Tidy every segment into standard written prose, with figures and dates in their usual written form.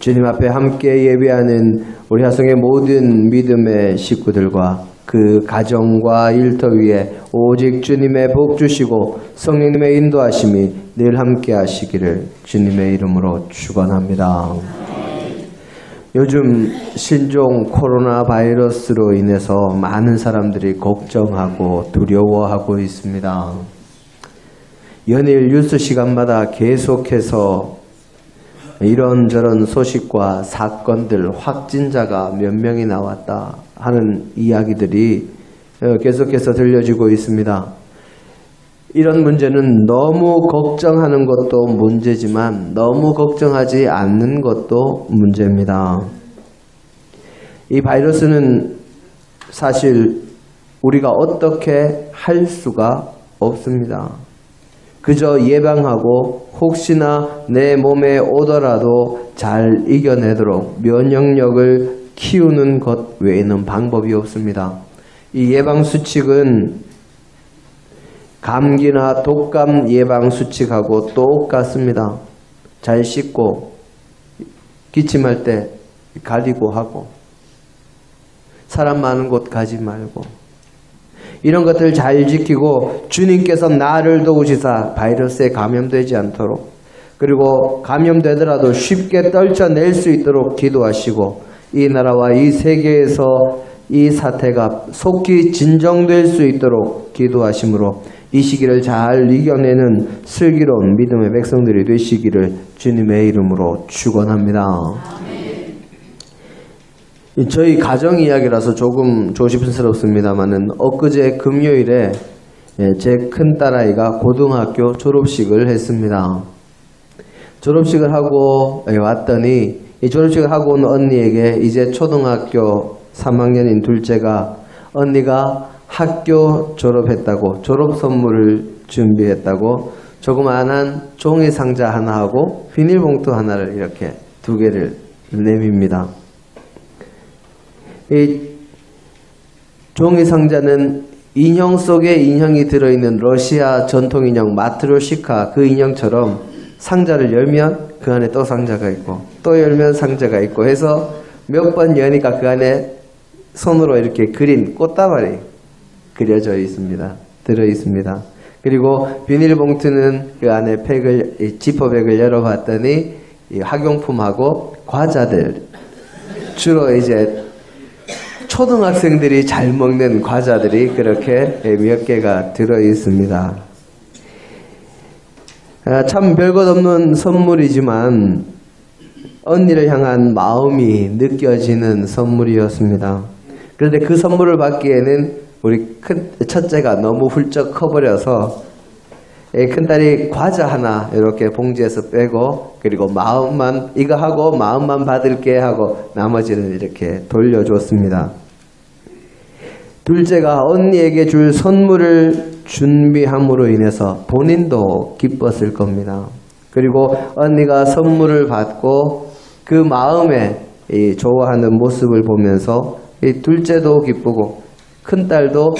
주님 앞에 함께 예배하는 우리 하성의 모든 믿음의 식구들과 그 가정과 일터 위에 오직 주님의 복 주시고 성령님의 인도하심이 늘 함께 하시기를 주님의 이름으로 축원합니다. 요즘 신종 코로나 바이러스로 인해서 많은 사람들이 걱정하고 두려워하고 있습니다. 연일 뉴스 시간마다 계속해서 이런저런 소식과 사건들, 확진자가 몇 명이 나왔다 하는 이야기들이 계속해서 들려지고 있습니다. 이런 문제는 너무 걱정하는 것도 문제지만 너무 걱정하지 않는 것도 문제입니다. 이 바이러스는 사실 우리가 어떻게 할 수가 없습니다. 그저 예방하고 혹시나 내 몸에 오더라도 잘 이겨내도록 면역력을 키우는 것 외에는 방법이 없습니다. 이 예방수칙은 감기나 독감 예방수칙하고 똑같습니다. 잘 씻고 기침할 때 가리고 하고 사람 많은 곳 가지 말고 이런 것들 잘 지키고 주님께서 나를 도우시사 바이러스에 감염되지 않도록 그리고 감염되더라도 쉽게 떨쳐낼 수 있도록 기도하시고 이 나라와 이 세계에서 이 사태가 속히 진정될 수 있도록 기도하심으로 이 시기를 잘 이겨내는 슬기로운 믿음의 백성들이 되시기를 주님의 이름으로 축원합니다. 저희 가정 이야기라서 조금 조심스럽습니다만은 엊그제 금요일에 제 큰딸아이가 고등학교 졸업식을 했습니다. 졸업식을 하고 왔더니 이 졸업식을 하고 온 언니에게 이제 초등학교 3학년인 둘째가 언니가 학교 졸업했다고 졸업 선물을 준비했다고 조그마한 종이 상자 하나하고 비닐봉투 하나를 이렇게 2개를 내밉니다. 이 종이 상자는 인형 속에 인형이 들어있는 러시아 전통 인형 마트로시카 그 인형처럼 상자를 열면 그 안에 또 상자가 있고 또 열면 상자가 있고 해서 몇 번 여니까 그 안에 손으로 이렇게 그린 꽃다발이 그려져 있습니다. 들어 있습니다. 그리고 비닐봉투는 그 안에 지퍼백을 열어봤더니 이 학용품하고 과자들 주로 이제 초등학생들이 잘 먹는 과자들이 그렇게 몇 개가 들어 있습니다. 참 별것 없는 선물이지만 언니를 향한 마음이 느껴지는 선물이었습니다. 그런데 그 선물을 받기에는 우리 첫째가 너무 훌쩍 커버려서 큰딸이 과자 하나 이렇게 봉지에서 빼고 그리고 마음만 이거 하고 마음만 받을게 하고 나머지는 이렇게 돌려줬습니다. 둘째가 언니에게 줄 선물을 준비함으로 인해서 본인도 기뻤을 겁니다. 그리고 언니가 선물을 받고 그 마음에 이 좋아하는 모습을 보면서 이 둘째도 기쁘고 큰딸도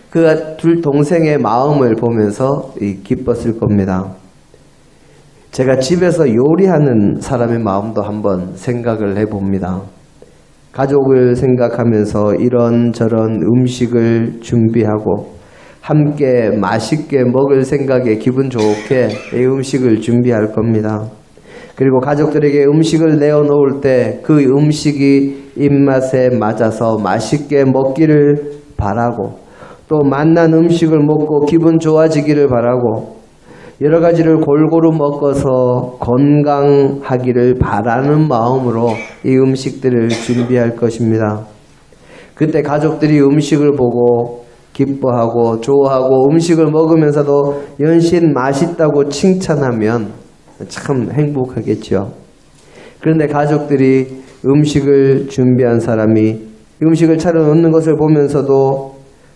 그 둘 동생의 마음을 보면서 기뻤을 겁니다. 제가 집에서 요리하는 사람의 마음도 한번 생각을 해봅니다. 가족을 생각하면서 이런저런 음식을 준비하고 함께 맛있게 먹을 생각에 기분 좋게 이 음식을 준비할 겁니다. 그리고 가족들에게 음식을 내어놓을 때 그 음식이 입맛에 맞아서 맛있게 먹기를 바라고 또 맛난 음식을 먹고 기분 좋아지기를 바라고 여러 가지를 골고루 먹어서 건강하기를 바라는 마음으로 이 음식들을 준비할 것입니다. 그때 가족들이 음식을 보고 기뻐하고 좋아하고 음식을 먹으면서도 연신 맛있다고 칭찬하면 참 행복하겠죠. 그런데 가족들이 음식을 준비한 사람이 음식을 차려놓는 것을 보면서도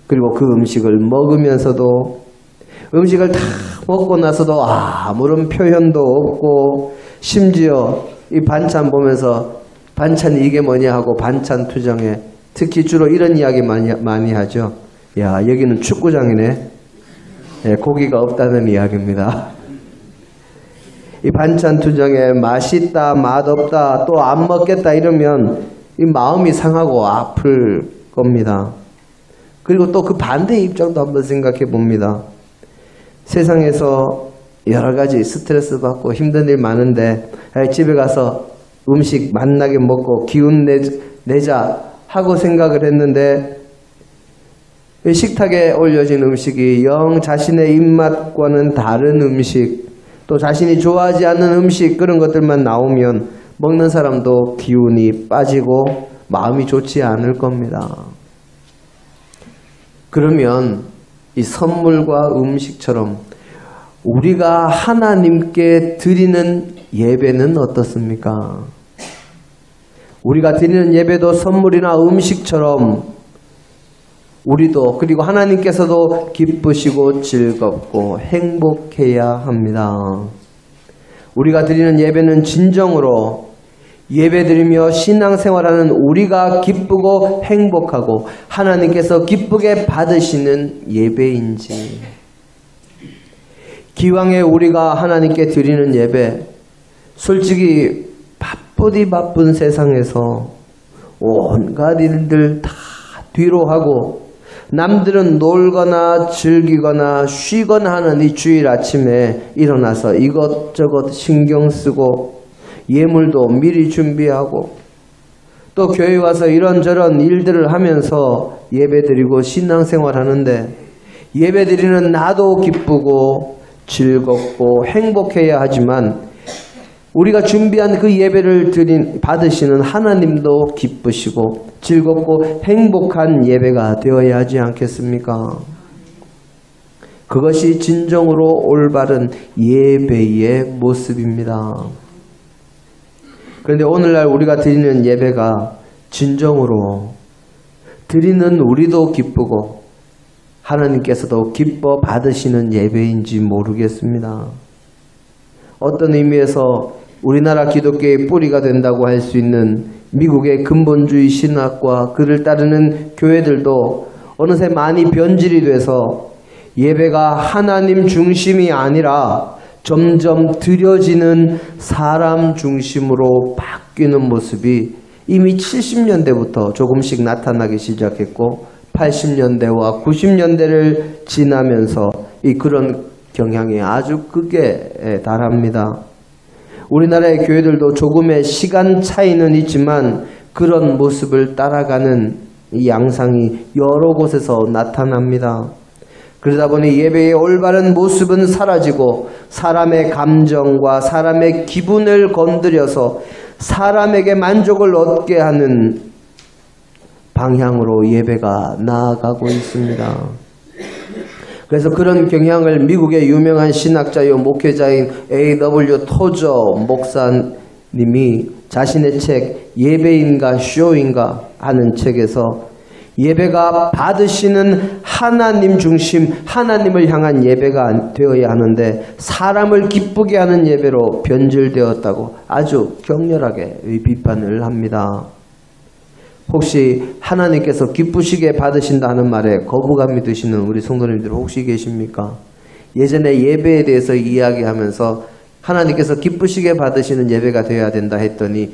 그리고 그 음식을 먹으면서도 음식을 다 먹고 나서도 아무런 표현도 없고 심지어 이 반찬 보면서 반찬이 이게 뭐냐 하고 반찬 투정에 특히 주로 이런 이야기 많이 하죠. 야, 여기는 축구장이네. 고기가 없다는 이야기입니다. 이 반찬 투정에 맛있다, 맛없다, 또 안 먹겠다 이러면 이 마음이 상하고 아플 겁니다. 그리고 또 그 반대의 입장도 한번 생각해 봅니다. 세상에서 여러 가지 스트레스 받고 힘든 일 많은데 집에 가서 음식 맛나게 먹고 기운 내자 하고 생각을 했는데 식탁에 올려진 음식이 영 자신의 입맛과는 다른 음식, 또 자신이 좋아하지 않는 음식, 그런 것들만 나오면 먹는 사람도 기운이 빠지고 마음이 좋지 않을 겁니다. 그러면 이 선물과 음식처럼 우리가 하나님께 드리는 예배는 어떻습니까? 우리가 드리는 예배도 선물이나 음식처럼 우리도, 그리고 하나님께서도 기쁘시고 즐겁고 행복해야 합니다. 우리가 드리는 예배는 진정으로 예배드리며 신앙생활하는 우리가 기쁘고 행복하고 하나님께서 기쁘게 받으시는 예배인지, 기왕에 우리가 하나님께 드리는 예배, 솔직히 바쁜 세상에서 온갖 일들 다 뒤로 하고 남들은 놀거나 즐기거나 쉬거나 하는 이 주일 아침에 일어나서 이것저것 신경 쓰고 예물도 미리 준비하고 또 교회 와서 이런저런 일들을 하면서 예배드리고 신앙생활 하는데, 예배드리는 나도 기쁘고 즐겁고 행복해야 하지만 우리가 준비한 그 예배를 받으시는 하나님도 기쁘시고 즐겁고 행복한 예배가 되어야 하지 않겠습니까? 그것이 진정으로 올바른 예배의 모습입니다. 그런데 오늘날 우리가 드리는 예배가 진정으로 드리는 우리도 기쁘고 하나님께서도 기뻐 받으시는 예배인지 모르겠습니다. 어떤 의미에서 우리나라 기독교의 뿌리가 된다고 할 수 있는 미국의 근본주의 신학과 그를 따르는 교회들도 어느새 많이 변질이 돼서 예배가 하나님 중심이 아니라 점점 드려지는 사람 중심으로 바뀌는 모습이 이미 70년대부터 조금씩 나타나기 시작했고 80년대와 90년대를 지나면서 그런 경향이 아주 극에 달합니다. 우리나라의 교회들도 조금의 시간 차이는 있지만 그런 모습을 따라가는 이 양상이 여러 곳에서 나타납니다. 그러다 보니 예배의 올바른 모습은 사라지고 사람의 감정과 사람의 기분을 건드려서 사람에게 만족을 얻게 하는 방향으로 예배가 나아가고 있습니다. 그래서 그런 경향을 미국의 유명한 신학자요 목회자인 A.W. 토저 목사님이 자신의 책 예배인가 쇼인가 하는 책에서 예배가 받으시는 하나님 중심, 하나님을 향한 예배가 되어야 하는데 사람을 기쁘게 하는 예배로 변질되었다고 아주 격렬하게 비판을 합니다. 혹시 하나님께서 기쁘시게 받으신다는 말에 거부감이 드시는 우리 성도님들 혹시 계십니까? 예전에 예배에 대해서 이야기하면서 하나님께서 기쁘시게 받으시는 예배가 되어야 된다 했더니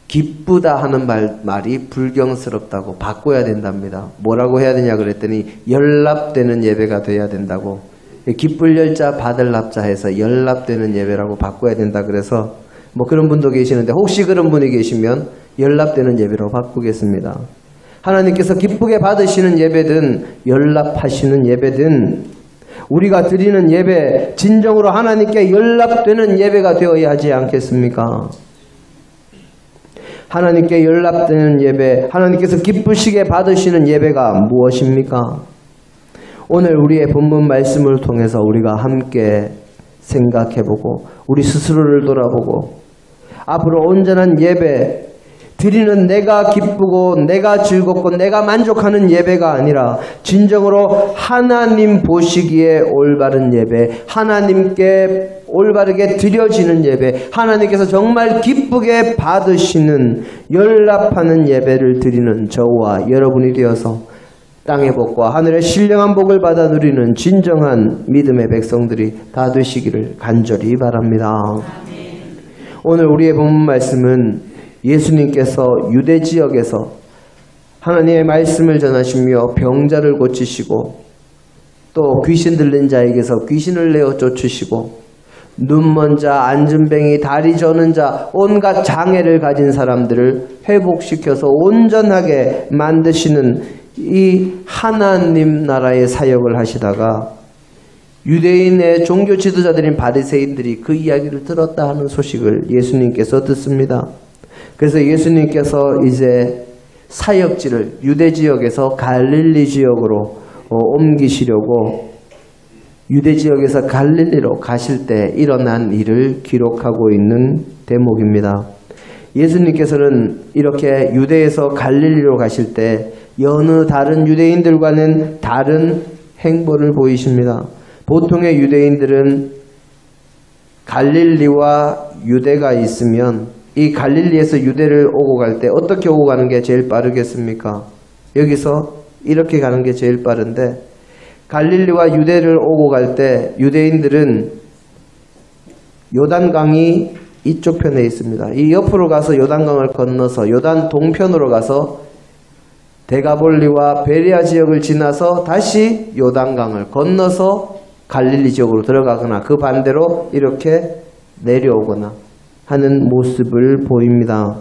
기쁘다 하는 말이 불경스럽다고 바꿔야 된답니다. 뭐라고 해야 되냐 그랬더니 연락되는 예배가 되어야 된다고, 기쁠 열자 받을 납자 해서 연락되는 예배라고 바꿔야 된다 그래서 뭐 그런 분도 계시는데 혹시 그런 분이 계시면 연락되는 예배로 바꾸겠습니다. 하나님께서 기쁘게 받으시는 예배든 연락하시는 예배든 우리가 드리는 예배 진정으로 하나님께 연락되는 예배가 되어야 하지 않겠습니까? 하나님께 연락되는 예배, 하나님께서 기쁘시게 받으시는 예배가 무엇입니까? 오늘 우리의 본문 말씀을 통해서 우리가 함께 생각해보고 우리 스스로를 돌아보고 앞으로 온전한 예배 드리는 내가 기쁘고 내가 즐겁고 내가 만족하는 예배가 아니라 진정으로 하나님 보시기에 올바른 예배, 하나님께 올바르게 드려지는 예배, 하나님께서 정말 기쁘게 받으시는 연락하는 예배를 드리는 저와 여러분이 되어서 땅의 복과 하늘의 신령한 복을 받아 누리는 진정한 믿음의 백성들이 다 되시기를 간절히 바랍니다. 오늘 우리의 본문 말씀은 예수님께서 유대 지역에서 하나님의 말씀을 전하시며 병자를 고치시고 또 귀신 들린 자에게서 귀신을 내어 쫓으시고 눈먼 자, 앉은뱅이, 다리 저는 자, 온갖 장애를 가진 사람들을 회복시켜서 온전하게 만드시는 이 하나님 나라의 사역을 하시다가 유대인의 종교 지도자들인 바리새인들이 그 이야기를 들었다 하는 소식을 예수님께서 듣습니다. 그래서 예수님께서 이제 사역지를 유대 지역에서 갈릴리 지역으로 옮기시려고 유대 지역에서 갈릴리로 가실 때 일어난 일을 기록하고 있는 대목입니다. 예수님께서는 이렇게 유대에서 갈릴리로 가실 때 여느 다른 유대인들과는 다른 행보를 보이십니다. 보통의 유대인들은 갈릴리와 유대가 있으면 이 갈릴리에서 유대를 오고 갈 때 어떻게 오고 가는 게 제일 빠르겠습니까? 여기서 이렇게 가는 게 제일 빠른데 갈릴리와 유대를 오고 갈 때 유대인들은 요단강이 이쪽 편에 있습니다. 이 옆으로 가서 요단강을 건너서 요단 동편으로 가서 데가볼리와 베레아 지역을 지나서 다시 요단강을 건너서 갈릴리 지역으로 들어가거나 그 반대로 이렇게 내려오거나 하는 모습을 보입니다.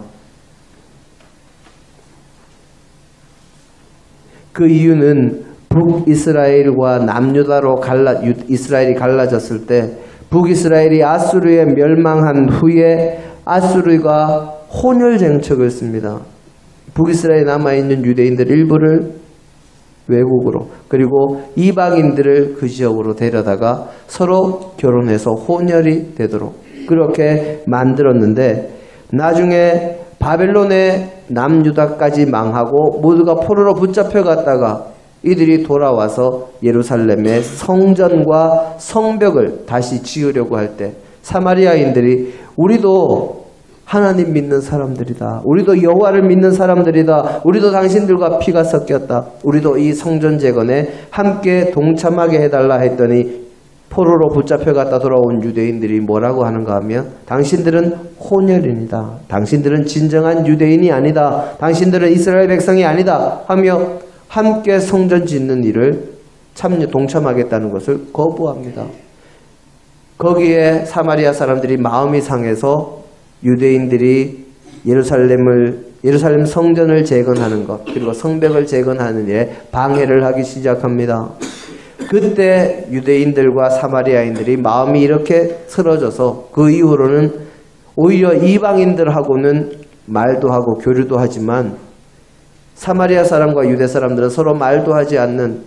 그 이유는 북이스라엘과 남유다로 이스라엘이 갈라졌을 때 북이스라엘이 아수르에 멸망한 후에 아수르가 혼혈 정책을 씁니다. 북이스라엘에 남아있는 유대인들 일부를 외국으로 그리고 이방인들을 그 지역으로 데려다가 서로 결혼해서 혼혈이 되도록 그렇게 만들었는데 나중에 바벨론의 남유다까지 망하고 모두가 포로로 붙잡혀갔다가 이들이 돌아와서 예루살렘의 성전과 성벽을 다시 지으려고 할 때 사마리아인들이 우리도 하나님 믿는 사람들이다. 우리도 여호와를 믿는 사람들이다. 우리도 당신들과 피가 섞였다. 우리도 이 성전 재건에 함께 동참하게 해달라 했더니 포로로 붙잡혀갔다 돌아온 유대인들이 뭐라고 하는가 하면 당신들은 혼혈인이다. 당신들은 진정한 유대인이 아니다. 당신들은 이스라엘 백성이 아니다. 하며 함께 성전 짓는 일을 동참하겠다는 것을 거부합니다. 거기에 사마리아 사람들이 마음이 상해서 유대인들이 예루살렘 성전을 재건하는 것 그리고 성벽을 재건하는 일에 방해를 하기 시작합니다. 그때 유대인들과 사마리아인들이 마음이 이렇게 틀어져서 그 이후로는 오히려 이방인들하고는 말도 하고 교류도 하지만 사마리아 사람과 유대 사람들은 서로 말도 하지 않는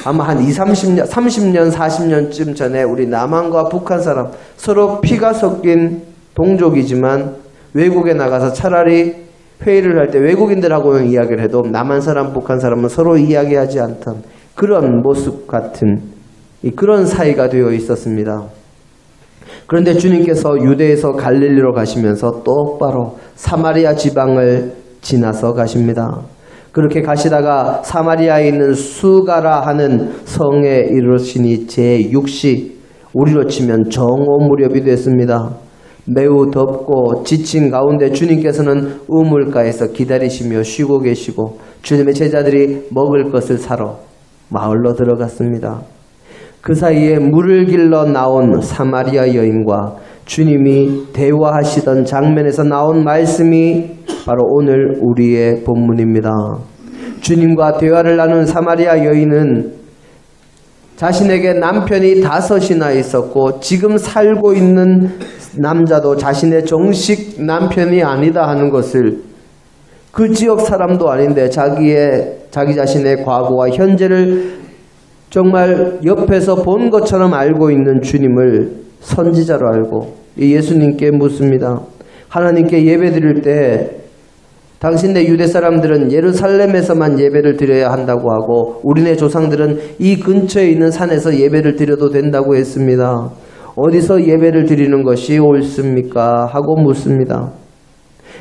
아마 한 30년, 40년쯤 전에 우리 남한과 북한 사람 서로 피가 섞인 동족이지만 외국에 나가서 차라리 회의를 할 때 외국인들하고는 이야기를 해도 남한 사람, 북한 사람은 서로 이야기하지 않던 그런 모습 같은 그런 사이가 되어 있었습니다. 그런데 주님께서 유대에서 갈릴리로 가시면서 똑바로 사마리아 지방을 지나서 가십니다. 그렇게 가시다가 사마리아에 있는 수가라 하는 성에 이르시니 제6시 우리로 치면 정오 무렵이 됐습니다. 매우 덥고 지친 가운데 주님께서는 우물가에서 기다리시며 쉬고 계시고 주님의 제자들이 먹을 것을 사러 마을로 들어갔습니다. 그 사이에 물을 길러 나온 사마리아 여인과 주님이 대화하시던 장면에서 나온 말씀이 바로 오늘 우리의 본문입니다. 주님과 대화를 나눈 사마리아 여인은 자신에게 남편이 5이나 있었고 지금 살고 있는 남자도 자신의 정식 남편이 아니다 하는 것을 그 지역 사람도 아닌데 자기 자신의 과거와 현재를 정말 옆에서 본 것처럼 알고 있는 주님을 선지자로 알고 예수님께 묻습니다. 하나님께 예배 드릴 때 당신네 유대 사람들은 예루살렘에서만 예배를 드려야 한다고 하고 우리네 조상들은 이 근처에 있는 산에서 예배를 드려도 된다고 했습니다. 어디서 예배를 드리는 것이 옳습니까? 하고 묻습니다.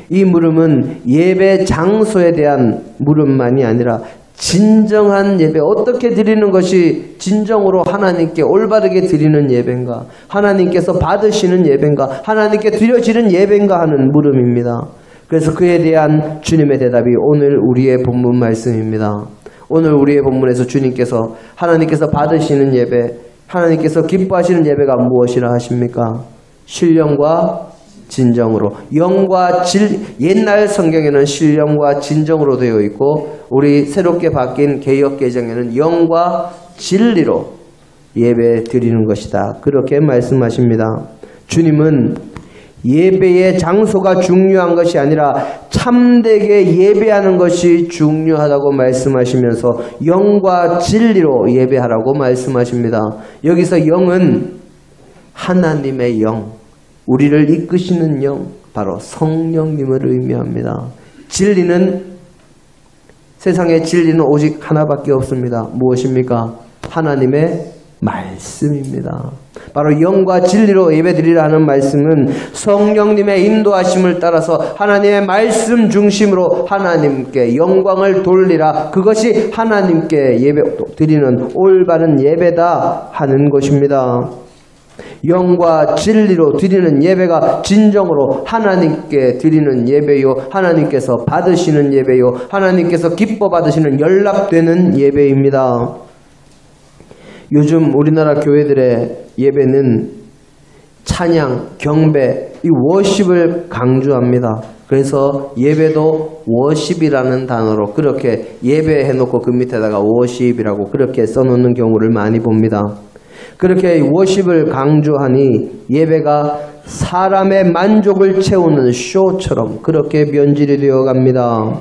이 물음은 예배 장소에 대한 물음만이 아니라 진정한 예배, 어떻게 드리는 것이 진정으로 하나님께 올바르게 드리는 예배인가, 하나님께서 받으시는 예배인가, 하나님께 드려지는 예배인가 하는 물음입니다. 그래서 그에 대한 주님의 대답이 오늘 우리의 본문 말씀입니다. 오늘 우리의 본문에서 주님께서 하나님께서 받으시는 예배, 하나님께서 기뻐하시는 예배가 무엇이라 하십니까? 신령과 진정으로, 영과 옛날 성경에는 신령과 진정으로 되어 있고 우리 새롭게 바뀐 개역 개정에는 영과 진리로 예배 드리는 것이다, 그렇게 말씀하십니다. 주님은 예배의 장소가 중요한 것이 아니라 참되게 예배하는 것이 중요하다고 말씀하시면서 영과 진리로 예배하라고 말씀하십니다. 여기서 영은 하나님의 영, 우리를 이끄시는 영, 바로 성령님을 의미합니다. 진리는, 세상의 진리는 오직 하나밖에 없습니다. 무엇입니까? 하나님의 말씀입니다. 바로 영과 진리로 예배드리라는 말씀은 성령님의 인도하심을 따라서 하나님의 말씀 중심으로 하나님께 영광을 돌리라, 그것이 하나님께 예배 드리는 올바른 예배다 하는 것입니다. 영과 진리로 드리는 예배가 진정으로 하나님께 드리는 예배요, 하나님께서 받으시는 예배요, 하나님께서 기뻐 받으시는 연락되는 예배입니다. 요즘 우리나라 교회들의 예배는 찬양, 경배, 이 워십을 강조합니다. 그래서 예배도 워십이라는 단어로 그렇게 예배해놓고 그 밑에다가 워십이라고 그렇게 써놓는 경우를 많이 봅니다. 그렇게 워십을 강조하니 예배가 사람의 만족을 채우는 쇼처럼 그렇게 변질이 되어 갑니다.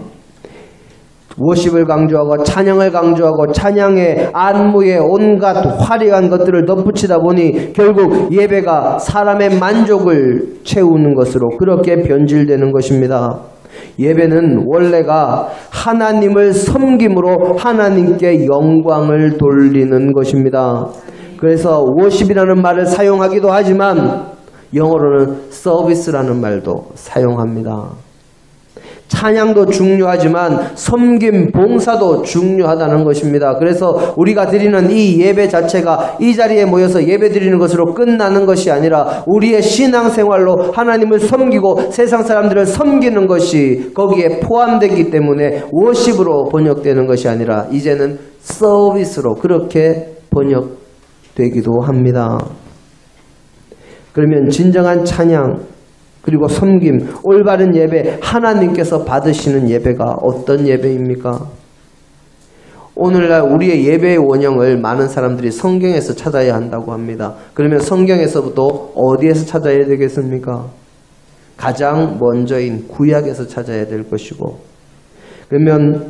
워십을 강조하고 찬양을 강조하고 찬양의 안무에 온갖 화려한 것들을 덧붙이다 보니 결국 예배가 사람의 만족을 채우는 것으로 그렇게 변질되는 것입니다. 예배는 원래가 하나님을 섬김으로 하나님께 영광을 돌리는 것입니다. 그래서 워십이라는 말을 사용하기도 하지만 영어로는 서비스라는 말도 사용합니다. 찬양도 중요하지만 섬김, 봉사도 중요하다는 것입니다. 그래서 우리가 드리는 이 예배 자체가 이 자리에 모여서 예배 드리는 것으로 끝나는 것이 아니라 우리의 신앙생활로 하나님을 섬기고 세상 사람들을 섬기는 것이 거기에 포함되기 때문에 워십으로 번역되는 것이 아니라 이제는 서비스로 그렇게 번역되기도 합니다. 그러면 진정한 찬양, 그리고 섬김, 올바른 예배, 하나님께서 받으시는 예배가 어떤 예배입니까? 오늘날 우리의 예배의 원형을 많은 사람들이 성경에서 찾아야 한다고 합니다. 그러면 성경에서부터 어디에서 찾아야 되겠습니까? 가장 먼저인 구약에서 찾아야 될 것이고, 그러면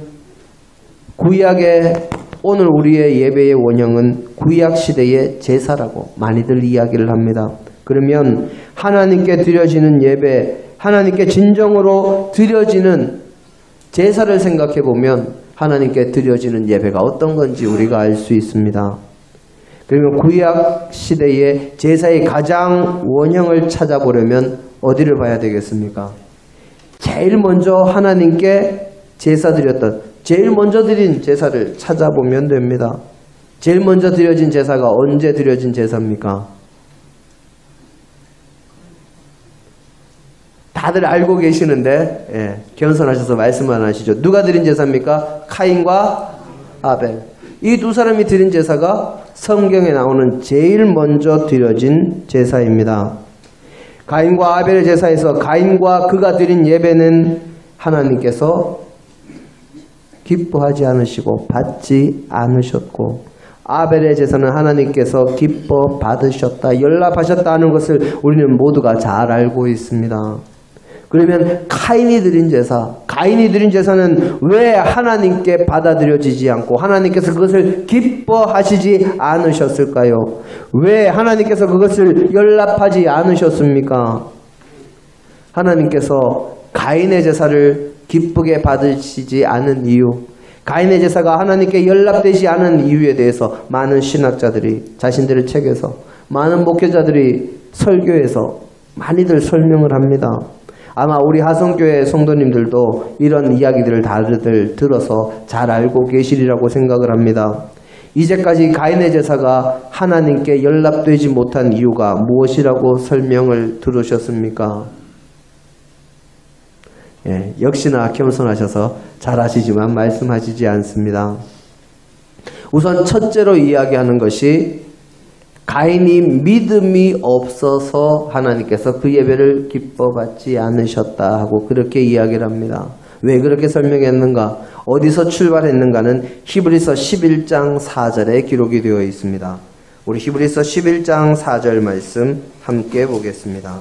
구약의 오늘 우리의 예배의 원형은 구약 시대의 제사라고 많이들 이야기를 합니다. 그러면 하나님께 드려지는 예배, 하나님께 진정으로 드려지는 제사를 생각해 보면 하나님께 드려지는 예배가 어떤 건지 우리가 알 수 있습니다. 그러면 구약 시대의 제사의 가장 원형을 찾아보려면 어디를 봐야 되겠습니까? 제일 먼저 하나님께 제사 드렸던, 제일 먼저 드린 제사를 찾아보면 됩니다. 제일 먼저 드려진 제사가 언제 드려진 제사입니까? 다들 알고 계시는데 겸손하셔서 말씀만 하시죠. 누가 드린 제사입니까? 카인과 아벨. 이 두 사람이 드린 제사가 성경에 나오는 제일 먼저 드려진 제사입니다. 가인과 아벨의 제사에서 가인과 그가 드린 예배는 하나님께서 기뻐하지 않으시고 받지 않으셨고, 아벨의 제사는 하나님께서 기뻐 받으셨다, 연락하셨다 하는 것을 우리는 모두가 잘 알고 있습니다. 그러면 가인이 드린 제사는 왜 하나님께 받아들여지지 않고 하나님께서 그것을 기뻐하시지 않으셨을까요? 왜 하나님께서 그것을 연락하지 않으셨습니까? 하나님께서 가인의 제사를 기쁘게 받으시지 않은 이유, 가인의 제사가 하나님께 연락되지 않은 이유에 대해서 많은 신학자들이 자신들의 책에서, 많은 목회자들이 설교에서 많이들 설명을 합니다. 아마 우리 하성교회 성도님들도 이런 이야기들을 다들 들어서 잘 알고 계시리라고 생각을 합니다. 이제까지 가인의 제사가 하나님께 연락되지 못한 이유가 무엇이라고 설명을 들으셨습니까? 예, 역시나 겸손하셔서 잘 아시지만 말씀하시지 않습니다. 우선 첫째로 이야기하는 것이 가인이 믿음이 없어서 하나님께서 그 예배를 기뻐받지 않으셨다 하고 그렇게 이야기를 합니다. 왜 그렇게 설명했는가? 어디서 출발했는가는 히브리서 11장 4절에 기록이 되어 있습니다. 우리 히브리서 11장 4절 말씀 함께 보겠습니다.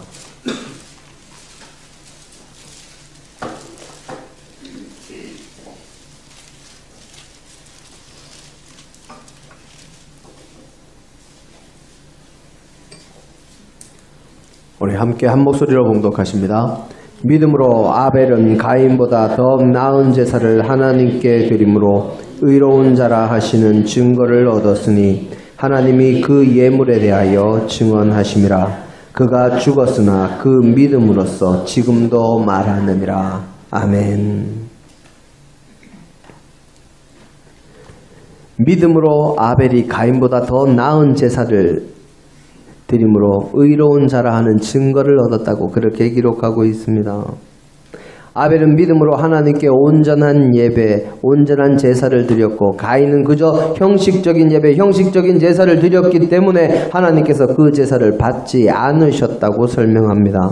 우리 함께 한 목소리로 봉독하십니다. 믿음으로 아벨은 가인보다 더 나은 제사를 하나님께 드림으로 의로운 자라 하시는 증거를 얻었으니 하나님이 그 예물에 대하여 증언하심이라. 그가 죽었으나 그 믿음으로써 지금도 말하느니라. 아멘. 믿음으로 아벨이 가인보다 더 나은 제사를 드림으로 의로운 자라 하는 증거를 얻었다고 그렇게 기록하고 있습니다. 아벨은 믿음으로 하나님께 온전한 예배, 온전한 제사를 드렸고 가인은 그저 형식적인 예배, 형식적인 제사를 드렸기 때문에 하나님께서 그 제사를 받지 않으셨다고 설명합니다.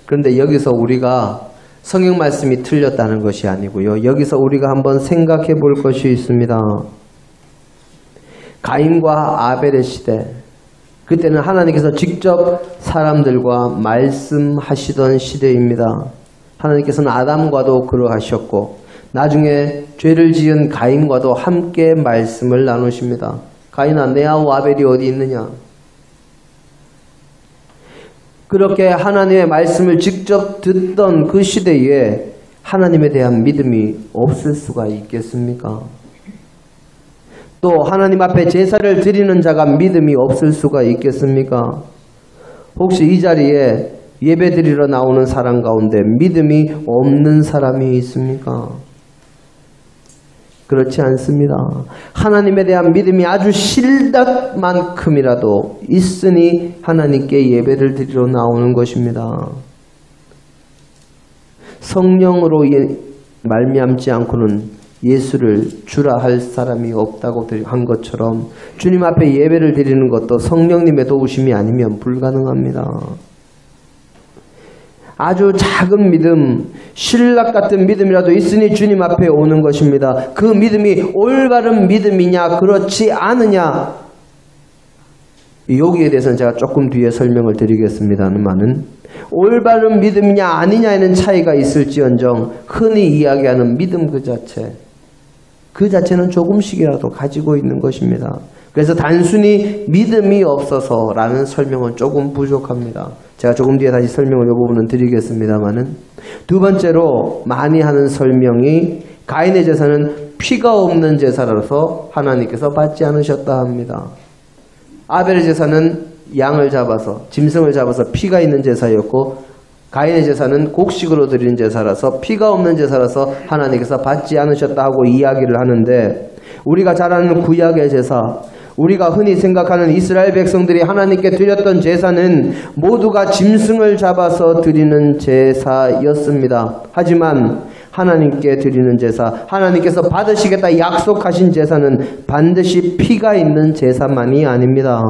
그런데 여기서 우리가 성경 말씀이 틀렸다는 것이 아니고요. 여기서 우리가 한번 생각해 볼 것이 있습니다. 가인과 아벨의 시대, 그때는 하나님께서 직접 사람들과 말씀하시던 시대입니다. 하나님께서는 아담과도 그러하셨고 나중에 죄를 지은 가인과도 함께 말씀을 나누십니다. 가인아, 내 아우 아벨이 어디 있느냐? 그렇게 하나님의 말씀을 직접 듣던 그 시대에 하나님에 대한 믿음이 없을 수가 있겠습니까? 또 하나님 앞에 제사를 드리는 자가 믿음이 없을 수가 있겠습니까? 혹시 이 자리에 예배 드리러 나오는 사람 가운데 믿음이 없는 사람이 있습니까? 그렇지 않습니다. 하나님에 대한 믿음이 아주 실닭만큼이라도 있으니 하나님께 예배를 드리러 나오는 것입니다. 성령으로 말미암지 않고는 예수를 주라 할 사람이 없다고 한 것처럼 주님 앞에 예배를 드리는 것도 성령님의 도우심이 아니면 불가능합니다. 아주 작은 믿음, 신락 같은 믿음이라도 있으니 주님 앞에 오는 것입니다. 그 믿음이 올바른 믿음이냐 그렇지 않으냐, 여기에 대해서는 제가 조금 뒤에 설명을 드리겠습니다만은 올바른 믿음이냐 아니냐에는 차이가 있을지언정 흔히 이야기하는 믿음 그 자체는 조금씩이라도 가지고 있는 것입니다. 그래서 단순히 믿음이 없어서라는 설명은 조금 부족합니다. 제가 조금 뒤에 다시 설명을 이 부분은 드리겠습니다만은, 두 번째로 많이 하는 설명이 가인의 제사는 피가 없는 제사라서 하나님께서 받지 않으셨다 합니다. 아벨의 제사는 양을 잡아서, 짐승을 잡아서 피가 있는 제사였고 가인의 제사는 곡식으로 드린 제사라서 피가 없는 제사라서 하나님께서 받지 않으셨다 하고 이야기를 하는데, 우리가 잘 아는 구약의 제사, 우리가 흔히 생각하는 이스라엘 백성들이 하나님께 드렸던 제사는 모두가 짐승을 잡아서 드리는 제사였습니다. 하지만 하나님께 드리는 제사, 하나님께서 받으시겠다 약속하신 제사는 반드시 피가 있는 제사만이 아닙니다.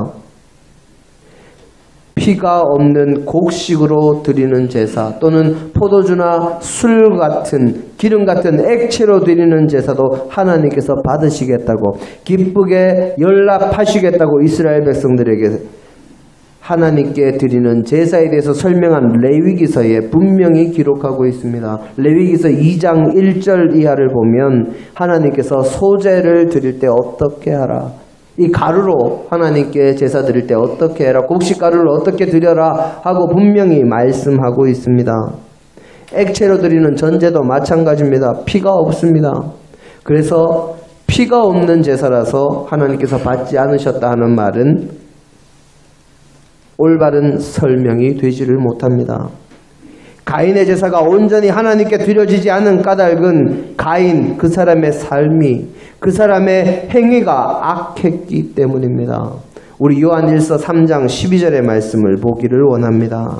피가 없는 곡식으로 드리는 제사, 또는 포도주나 술 같은, 기름 같은 액체로 드리는 제사도 하나님께서 받으시겠다고, 기쁘게 연락하시겠다고 이스라엘 백성들에게 하나님께 드리는 제사에 대해서 설명한 레위기서에 분명히 기록하고 있습니다. 레위기서 2장 1절 이하를 보면 하나님께서 소제를 드릴 때 어떻게 하라, 이 가루로 하나님께 제사 드릴 때 어떻게 해라, 곡식가루를 어떻게 드려라 하고 분명히 말씀하고 있습니다. 액체로 드리는 전제도 마찬가지입니다. 피가 없습니다. 그래서 피가 없는 제사라서 하나님께서 받지 않으셨다 하는 말은 올바른 설명이 되지를 못합니다. 가인의 제사가 온전히 하나님께 드려지지 않은 까닭은 가인 그 사람의 삶이, 그 사람의 행위가 악했기 때문입니다. 우리 요한일서 3장 12절의 말씀을 보기를 원합니다.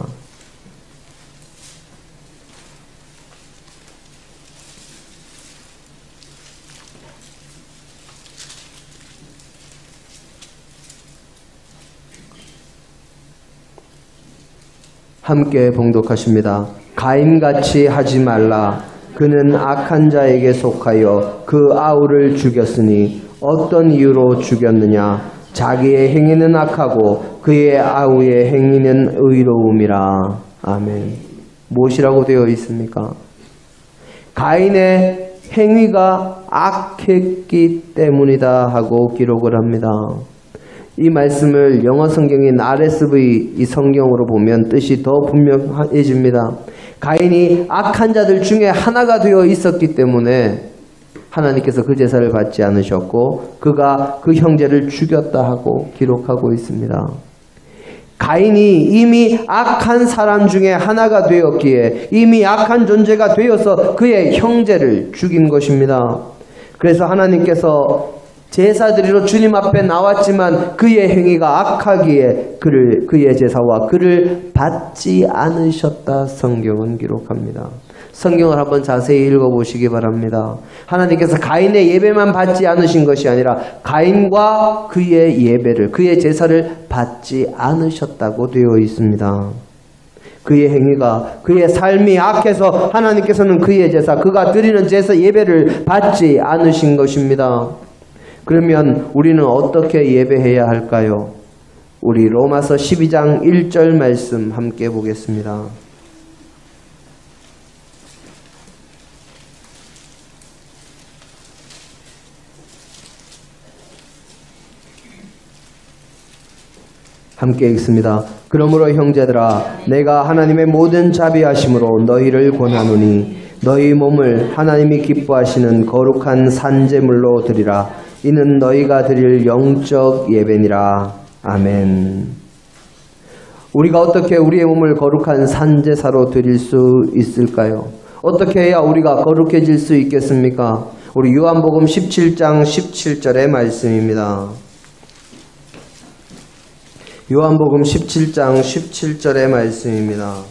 함께 봉독하십니다. 가인같이 하지 말라. 그는 악한 자에게 속하여 그 아우를 죽였으니 어떤 이유로 죽였느냐? 자기의 행위는 악하고 그의 아우의 행위는 의로움이라. 아멘. 무엇이라고 되어 있습니까? 가인의 행위가 악했기 때문이다 하고 기록을 합니다. 이 말씀을 영어 성경인 RSV 이 성경으로 보면 뜻이 더 분명해집니다. 가인이 악한 자들 중에 하나가 되어 있었기 때문에 하나님께서 그 제사를 받지 않으셨고 그가 그 형제를 죽였다 하고 기록하고 있습니다. 가인이 이미 악한 사람 중에 하나가 되었기에 이미 악한 존재가 되어서 그의 형제를 죽인 것입니다. 그래서 하나님께서 제사드리러 주님 앞에 나왔지만 그의 행위가 악하기에 그의 제사와 그를 받지 않으셨다 성경은 기록합니다. 성경을 한번 자세히 읽어보시기 바랍니다. 하나님께서 가인의 예배만 받지 않으신 것이 아니라 가인과 그의 예배를, 그의 제사를 받지 않으셨다고 되어 있습니다. 그의 행위가, 그의 삶이 악해서 하나님께서는 그의 제사, 그가 드리는 제사 예배를 받지 않으신 것입니다. 그러면 우리는 어떻게 예배해야 할까요? 우리 로마서 12장 1절 말씀 함께 보겠습니다. 함께 읽습니다. 그러므로 형제들아 내가 하나님의 모든 자비하심으로 너희를 권하노니 너희 몸을 하나님이 기뻐하시는 거룩한 산제물로 드리라. 이는 너희가 드릴 영적 예배니라. 아멘. 우리가 어떻게 우리의 몸을 거룩한 산제사로 드릴 수 있을까요? 어떻게 해야 우리가 거룩해질 수 있겠습니까? 우리 요한복음 17장 17절의 말씀입니다. 요한복음 17장 17절의 말씀입니다.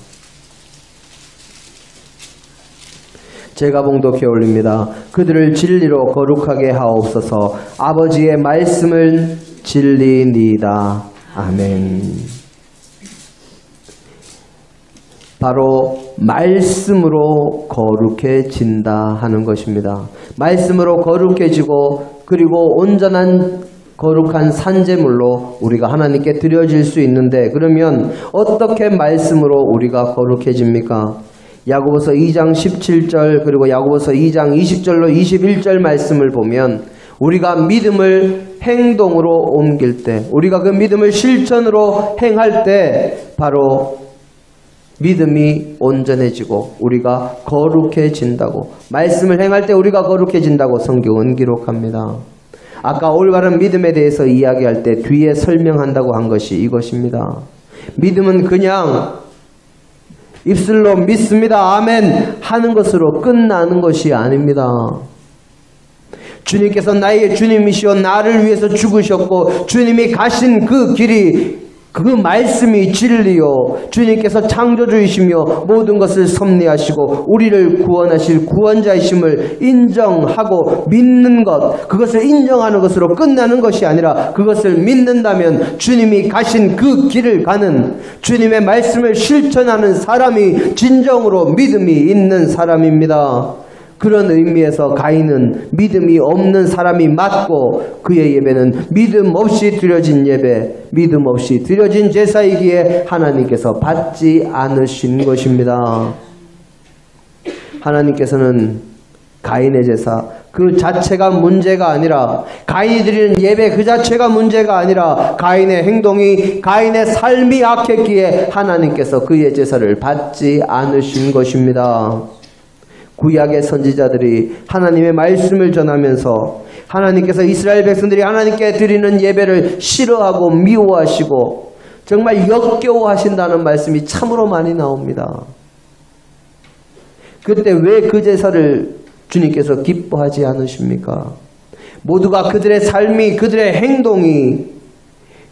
제가 봉독해 올립니다. 그들을 진리로 거룩하게 하옵소서. 아버지의 말씀을 진리니이다. 아멘. 바로 말씀으로 거룩해진다 하는 것입니다. 말씀으로 거룩해지고 그리고 온전한 거룩한 산제물로 우리가 하나님께 드려질 수 있는데 그러면 어떻게 말씀으로 우리가 거룩해집니까? 야고보서 2장 17절 그리고 야고보서 2장 20절로 21절 말씀을 보면 우리가 믿음을 행동으로 옮길 때 우리가 그 믿음을 실천으로 행할 때 바로 믿음이 온전해지고 우리가 거룩해진다고 말씀을 행할 때 우리가 거룩해진다고 성경은 기록합니다. 아까 올바른 믿음에 대해서 이야기할 때 뒤에 설명한다고 한 것이 이것입니다. 믿음은 그냥 입술로 믿습니다. 아멘 하는 것으로 끝나는 것이 아닙니다. 주님께서 나의 주님이시오 나를 위해서 죽으셨고 주님이 가신 그 길이 그 말씀이 진리요 주님께서 창조주이시며 모든 것을 섭리하시고 우리를 구원하실 구원자이심을 인정하고 믿는 것 그것을 인정하는 것으로 끝나는 것이 아니라 그것을 믿는다면 주님이 가신 그 길을 가는 주님의 말씀을 실천하는 사람이 진정으로 믿음이 있는 사람입니다. 그런 의미에서 가인은 믿음이 없는 사람이 맞고 그의 예배는 믿음 없이 드려진 예배, 믿음 없이 드려진 제사이기에 하나님께서 받지 않으신 것입니다. 하나님께서는 가인의 제사 그 자체가 문제가 아니라 가인이 드리는 예배 그 자체가 문제가 아니라 가인의 행동이 가인의 삶이 악했기에 하나님께서 그의 제사를 받지 않으신 것입니다. 구약의 선지자들이 하나님의 말씀을 전하면서 하나님께서 이스라엘 백성들이 하나님께 드리는 예배를 싫어하고 미워하시고 정말 역겨워하신다는 말씀이 참으로 많이 나옵니다. 그때 왜 그 제사를 주님께서 기뻐하지 않으십니까? 모두가 그들의 삶이, 그들의 행동이,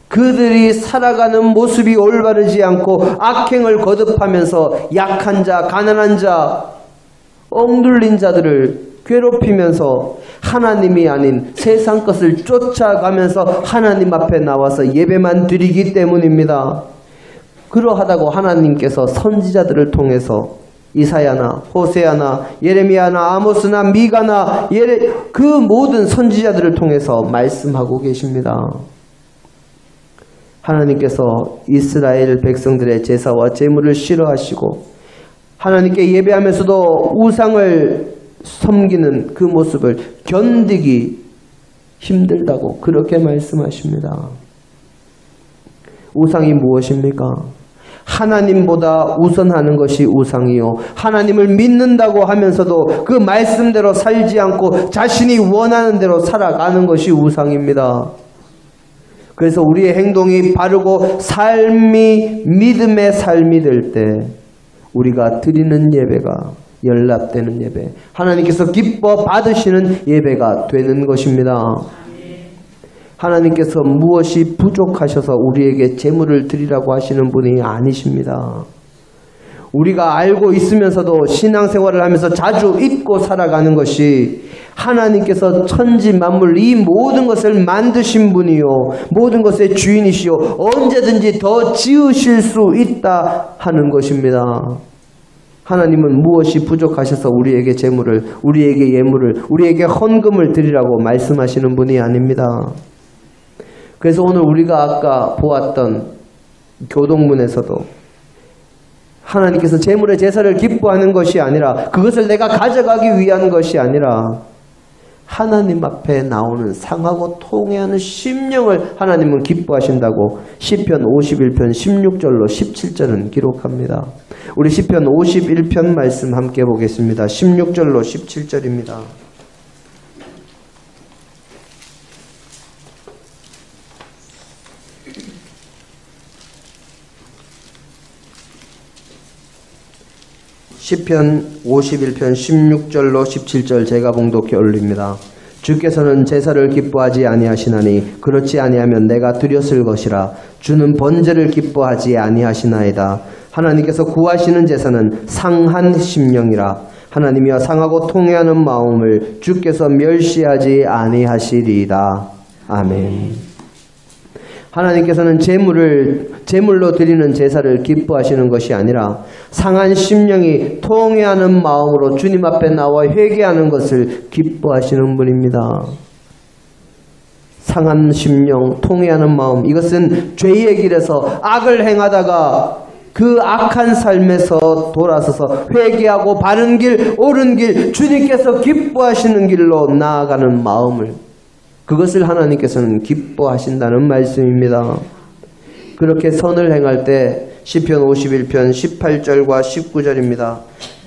그들이 살아가는 모습이 올바르지 않고 악행을 거듭하면서 약한 자, 가난한 자, 억눌린 자들을 괴롭히면서 하나님이 아닌 세상 것을 쫓아가면서 하나님 앞에 나와서 예배만 드리기 때문입니다. 그러하다고 하나님께서 선지자들을 통해서 이사야나 호세아나 예레미야나 아모스나 미가나 그 모든 선지자들을 통해서 말씀하고 계십니다. 하나님께서 이스라엘 백성들의 제사와 제물을 싫어하시고 하나님께 예배하면서도 우상을 섬기는 그 모습을 견디기 힘들다고 그렇게 말씀하십니다. 우상이 무엇입니까? 하나님보다 우선하는 것이 우상이요, 하나님을 믿는다고 하면서도 그 말씀대로 살지 않고 자신이 원하는 대로 살아가는 것이 우상입니다. 그래서 우리의 행동이 바르고 삶이 믿음의 삶이 될 때 우리가 드리는 예배가 연락되는 예배, 하나님께서 기뻐 받으시는 예배가 되는 것입니다. 하나님께서 무엇이 부족하셔서 우리에게 제물을 드리라고 하시는 분이 아니십니다. 우리가 알고 있으면서도 신앙생활을 하면서 자주 잊고 살아가는 것이 하나님께서 천지 만물 이 모든 것을 만드신 분이요, 모든 것의 주인이시요, 언제든지 더 지으실 수 있다 하는 것입니다. 하나님은 무엇이 부족하셔서 우리에게 제물을, 우리에게 예물을, 우리에게 헌금을 드리라고 말씀하시는 분이 아닙니다. 그래서 오늘 우리가 아까 보았던 교동문에서도 하나님께서 제물의 제사를 기뻐하는 것이 아니라, 그것을 내가 가져가기 위한 것이 아니라 하나님 앞에 나오는 상하고 통회하는 심령을 하나님은 기뻐하신다고 시편 51편 16절로 17절은 기록합니다. 우리 시편 51편 말씀 함께 보겠습니다. 16절로 17절입니다. 시편 51편 16절로 17절 제가 봉독해 올립니다. 주께서는 제사를 기뻐하지 아니하시나니 그렇지 아니하면 내가 드렸을 것이라. 주는 번제를 기뻐하지 아니하시나이다. 하나님께서 구하시는 제사는 상한 심령이라. 하나님이여 상하고 통회하는 마음을 주께서 멸시하지 아니하시리이다. 아멘. 하나님께서는 제물로 드리는 제사를 기뻐하시는 것이 아니라 상한 심령이 통회하는 마음으로 주님 앞에 나와 회개하는 것을 기뻐하시는 분입니다. 상한 심령, 통회하는 마음, 이것은 죄의 길에서 악을 행하다가 그 악한 삶에서 돌아서서 회개하고 바른 길, 옳은 길, 주님께서 기뻐하시는 길로 나아가는 마음을, 그것을 하나님께서는 기뻐하신다는 말씀입니다. 그렇게 선을 행할 때 시편 51편 18절과 19절입니다.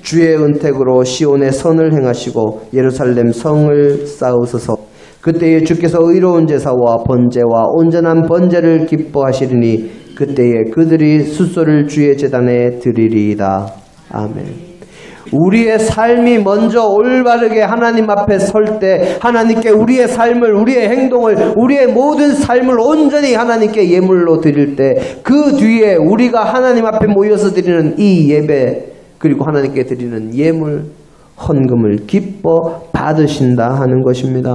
주의 은택으로 시온의 선을 행하시고 예루살렘 성을 쌓으소서. 그때에 주께서 의로운 제사와 번제와 온전한 번제를 기뻐하시리니 그때에 그들이 숫소를 주의 제단에 드리리이다. 아멘. 우리의 삶이 먼저 올바르게 하나님 앞에 설 때 하나님께 우리의 삶을, 우리의 행동을, 우리의 모든 삶을 온전히 하나님께 예물로 드릴 때 그 뒤에 우리가 하나님 앞에 모여서 드리는 이 예배, 그리고 하나님께 드리는 예물, 헌금을 기뻐 받으신다 하는 것입니다.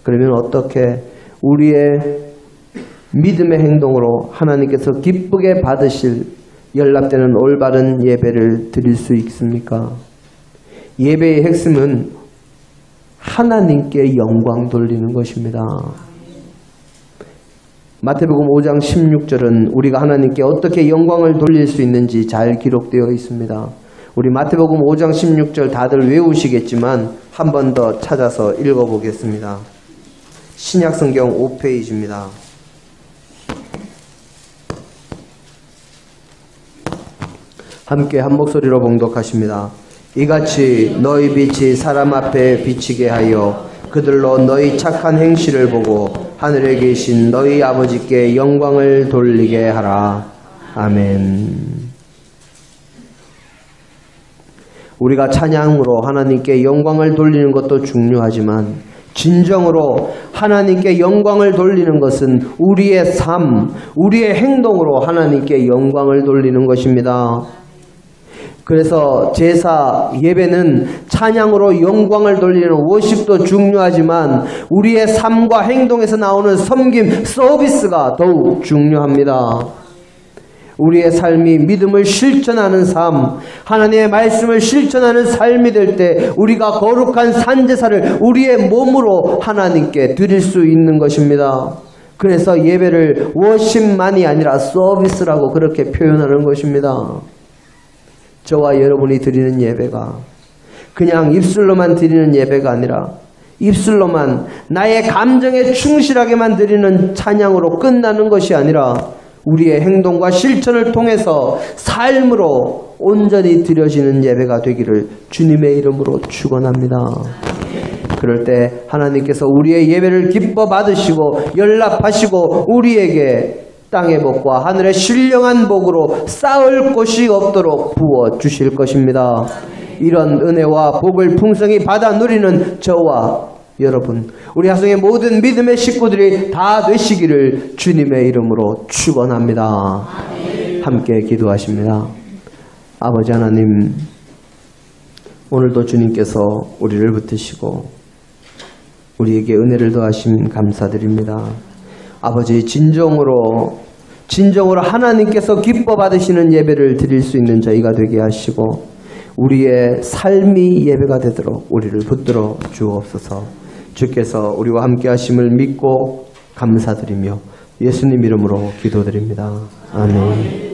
그러면 어떻게 우리의 믿음의 행동으로 하나님께서 기쁘게 받으실 연락되는 올바른 예배를 드릴 수 있습니까? 예배의 핵심은 하나님께 영광 돌리는 것입니다. 마태복음 5장 16절은 우리가 하나님께 어떻게 영광을 돌릴 수 있는지 잘 기록되어 있습니다. 우리 마태복음 5장 16절 다들 외우시겠지만 한 번 더 찾아서 읽어보겠습니다. 신약성경 5페이지입니다. 함께 한 목소리로 봉독하십니다. 이같이 너희 빛이 사람 앞에 비치게 하여 그들로 너희 착한 행실을 보고 하늘에 계신 너희 아버지께 영광을 돌리게 하라. 아멘. 우리가 찬양으로 하나님께 영광을 돌리는 것도 중요하지만 진정으로 하나님께 영광을 돌리는 것은 우리의 삶, 우리의 행동으로 하나님께 영광을 돌리는 것입니다. 그래서 제사 예배는 찬양으로 영광을 돌리는 워십도 중요하지만 우리의 삶과 행동에서 나오는 섬김, 서비스가 더욱 중요합니다. 우리의 삶이 믿음을 실천하는 삶, 하나님의 말씀을 실천하는 삶이 될 때 우리가 거룩한 산제사를 우리의 몸으로 하나님께 드릴 수 있는 것입니다. 그래서 예배를 워십만이 아니라 서비스라고 그렇게 표현하는 것입니다. 저와 여러분이 드리는 예배가 그냥 입술로만 드리는 예배가 아니라 입술로만 나의 감정에 충실하게만 드리는 찬양으로 끝나는 것이 아니라 우리의 행동과 실천을 통해서 삶으로 온전히 드려지는 예배가 되기를 주님의 이름으로 축원합니다. 그럴 때 하나님께서 우리의 예배를 기뻐 받으시고 연락하시고 우리에게 땅의 복과 하늘의 신령한 복으로 쌓을 곳이 없도록 부어주실 것입니다. 이런 은혜와 복을 풍성히 받아 누리는 저와 여러분, 우리 하성의 모든 믿음의 식구들이 다 되시기를 주님의 이름으로 축원합니다. 함께 기도하십니다. 아버지 하나님, 오늘도 주님께서 우리를 붙드시고 우리에게 은혜를 더하심 감사드립니다. 아버지, 진정으로 하나님께서 기뻐 받으시는 예배를 드릴 수 있는 저희가 되게 하시고 우리의 삶이 예배가 되도록 우리를 붙들어 주옵소서. 주께서 우리와 함께 하심을 믿고 감사드리며 예수님 이름으로 기도드립니다. 아멘.